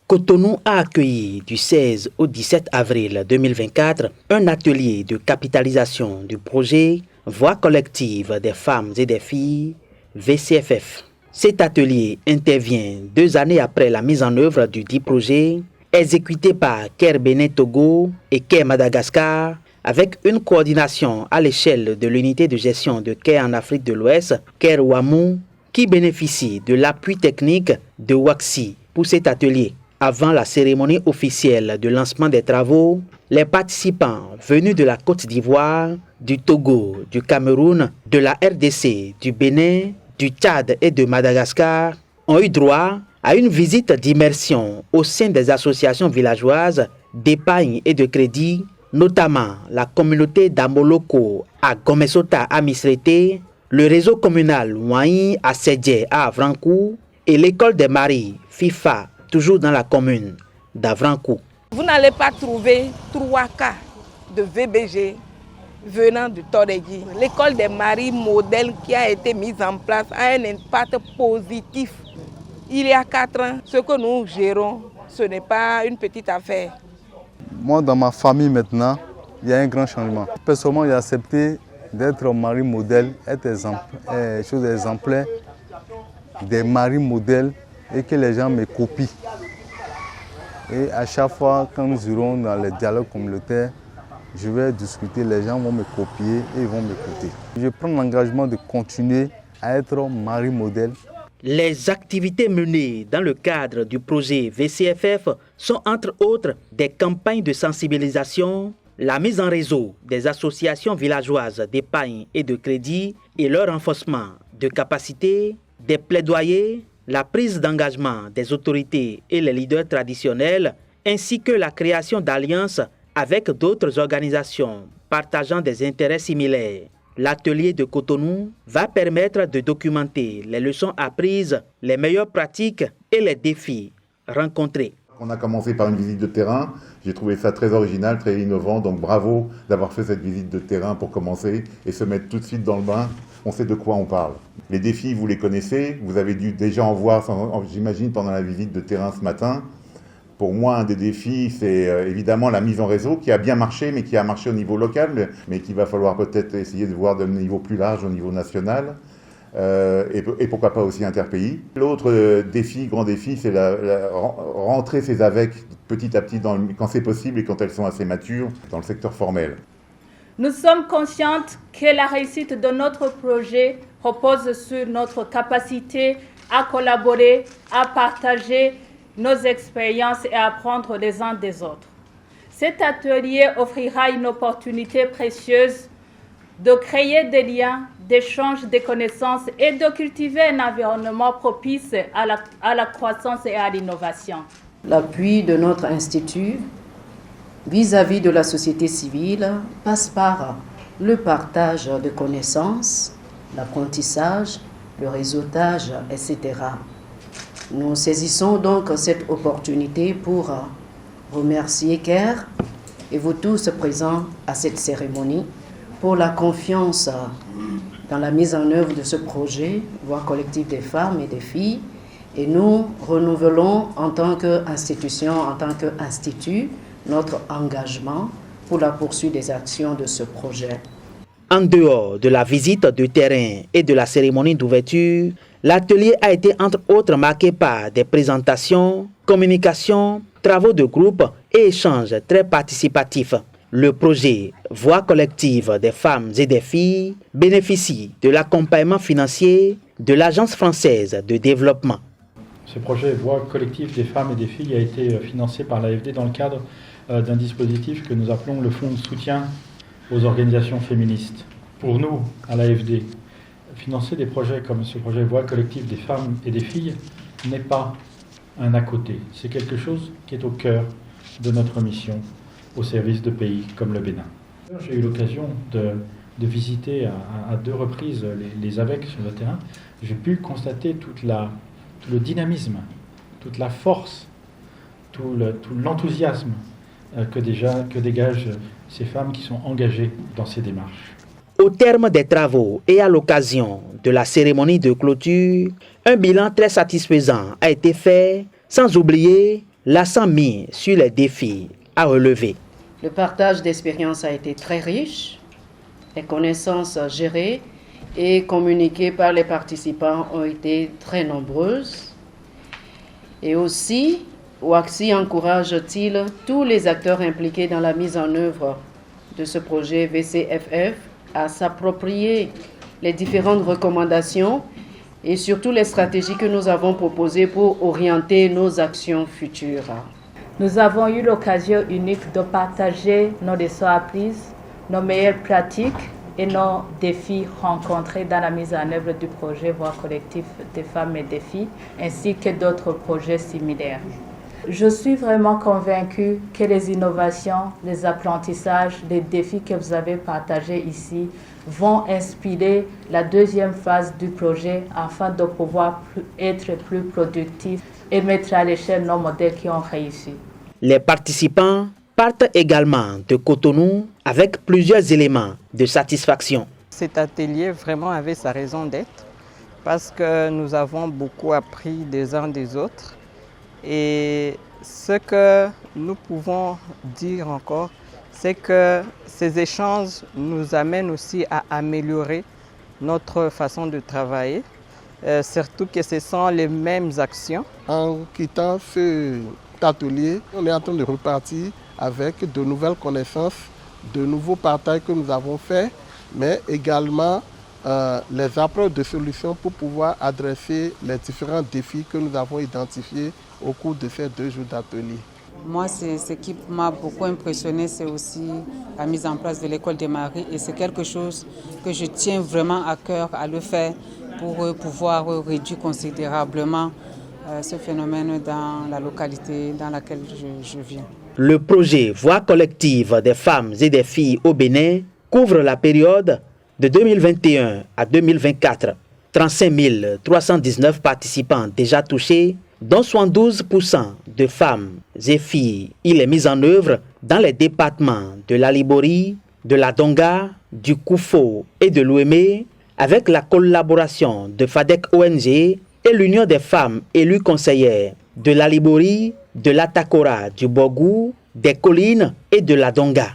Cotonou a accueilli du 16 au 17 avril 2024 un atelier de capitalisation du projet Voix collective des femmes et des filles, VCFF. Cet atelier intervient 2 années après la mise en œuvre du dit projet, exécuté par CARE Bénin Togo et CARE Madagascar, avec une coordination à l'échelle de l'unité de gestion de CARE en Afrique de l'Ouest, CARE Ouamou, qui bénéficie de l'appui technique de WAXI pour cet atelier. Avant la cérémonie officielle de lancement des travaux, les participants venus de la Côte d'Ivoire, du Togo, du Cameroun, de la RDC, du Bénin, du Tchad et de Madagascar ont eu droit à une visite d'immersion au sein des associations villageoises d'épargne et de crédit, notamment la communauté d'Amoloko à Gomesota à Misrete, le réseau communal Ouaï à Sédje à Avrankou et l'école des maris FIFA, toujours dans la commune d'Avrankou. Vous n'allez pas trouver 3 cas de VBG venant du Torégi. L'école des maris modèle qui a été mise en place a un impact positif. Il y a 4 ans, ce que nous gérons, ce n'est pas une petite affaire. Moi, dans ma famille maintenant, il y a un grand changement. Personnellement, j'ai accepté d'être mari modèle, être exemplaire des maris modèles et que les gens me copient. Et à chaque fois, quand nous irons dans les dialogues communautaires, je vais discuter, les gens vont me copier et ils vont m'écouter. Je prends l'engagement de continuer à être mari modèle. Les activités menées dans le cadre du projet VCFF sont entre autres des campagnes de sensibilisation, la mise en réseau des associations villageoises d'épargne et de crédit et leur renforcement de capacité, des plaidoyers, la prise d'engagement des autorités et les leaders traditionnels, ainsi que la création d'alliances avec d'autres organisations partageant des intérêts similaires. L'atelier de Cotonou va permettre de documenter les leçons apprises, les meilleures pratiques et les défis rencontrés. On a commencé par une visite de terrain, j'ai trouvé ça très original, très innovant, donc bravo d'avoir fait cette visite de terrain pour commencer et se mettre tout de suite dans le bain, on sait de quoi on parle. Les défis, vous les connaissez, vous avez dû déjà en voir, j'imagine, pendant la visite de terrain ce matin. Pour moi, un des défis, c'est évidemment la mise en réseau qui a bien marché, mais qui a marché au niveau local, mais qu'il va falloir peut-être essayer de voir d'un niveau plus large, au niveau national, et pourquoi pas aussi interpays. L'autre défi, grand défi, c'est rentrer ces AVEC petit à petit, quand c'est possible et quand elles sont assez matures, dans le secteur formel. Nous sommes conscientes que la réussite de notre projet repose sur notre capacité à collaborer, à partager nos expériences et à apprendre les uns des autres. Cet atelier offrira une opportunité précieuse de créer des liens, d'échange de connaissances et de cultiver un environnement propice à la croissance et à l'innovation. L'appui de notre institut vis-à-vis de la société civile passe par le partage de connaissances, l'apprentissage, le réseautage, etc. Nous saisissons donc cette opportunité pour remercier CARE et vous tous présents à cette cérémonie pour la confiance dans la mise en œuvre de ce projet, Voix collective des femmes et des filles. Et nous renouvelons en tant qu'institution, en tant qu'institut, notre engagement pour la poursuite des actions de ce projet. En dehors de la visite de terrain et de la cérémonie d'ouverture, l'atelier a été entre autres marqué par des présentations, communications, travaux de groupe et échanges très participatifs. Le projet Voix collective des femmes et des filles bénéficie de l'accompagnement financier de l'Agence française de développement. Ce projet Voix collective des femmes et des filles a été financé par l'AFD dans le cadre d'un dispositif que nous appelons le Fonds de soutien aux organisations féministes. Pour nous, à l'AFD, financer des projets comme ce projet Voix collective des femmes et des filles n'est pas un à côté. C'est quelque chose qui est au cœur de notre mission au service de pays comme le Bénin. J'ai eu l'occasion de visiter à 2 reprises les AVEC sur le terrain. J'ai pu constater tout le dynamisme, toute la force, tout l'enthousiasme que dégagent ces femmes qui sont engagées dans ces démarches. Au terme des travaux et à l'occasion de la cérémonie de clôture, un bilan très satisfaisant a été fait, sans oublier l'accent mis sur les défis à relever. Le partage d'expériences a été très riche. Les connaissances gérées et communiquées par les participants ont été très nombreuses. Et aussi, WACSI encourage-t-il tous les acteurs impliqués dans la mise en œuvre de ce projet VCFF à s'approprier les différentes recommandations et surtout les stratégies que nous avons proposées pour orienter nos actions futures. Nous avons eu l'occasion unique de partager nos leçons apprises, nos meilleures pratiques et nos défis rencontrés dans la mise en œuvre du projet Voix collective des femmes et des filles, ainsi que d'autres projets similaires. Je suis vraiment convaincue que les innovations, les apprentissages, les défis que vous avez partagés ici vont inspirer la deuxième phase du projet afin de pouvoir être plus productifs et mettre à l'échelle nos modèles qui ont réussi. Les participants partent également de Cotonou avec plusieurs éléments de satisfaction. Cet atelier vraiment avait sa raison d'être parce que nous avons beaucoup appris des uns des autres. Et ce que nous pouvons dire encore, c'est que ces échanges nous amènent aussi à améliorer notre façon de travailler, surtout que ce sont les mêmes actions. En quittant cet atelier, on est en train de repartir avec de nouvelles connaissances, de nouveaux partages que nous avons faits, mais également les approches de solutions pour pouvoir adresser les différents défis que nous avons identifiés au cours de ces 2 jours d'atelier. Moi, ce qui m'a beaucoup impressionné, c'est aussi la mise en place de l'école des maris. Et c'est quelque chose que je tiens vraiment à cœur à le faire pour pouvoir réduire considérablement ce phénomène dans la localité dans laquelle je viens. Le projet Voix collective des femmes et des filles au Bénin couvre la période de 2021 à 2024. 35 319 participants déjà touchés, dont 72% de femmes et filles. Il est mis en œuvre dans les départements de la Liborie, de la Donga, du Koufo et de l'Ouémé, avec la collaboration de FADEC ONG et l'Union des femmes élues conseillères de la Liborie, de l'Atakora, du Bogou, des collines et de la Donga.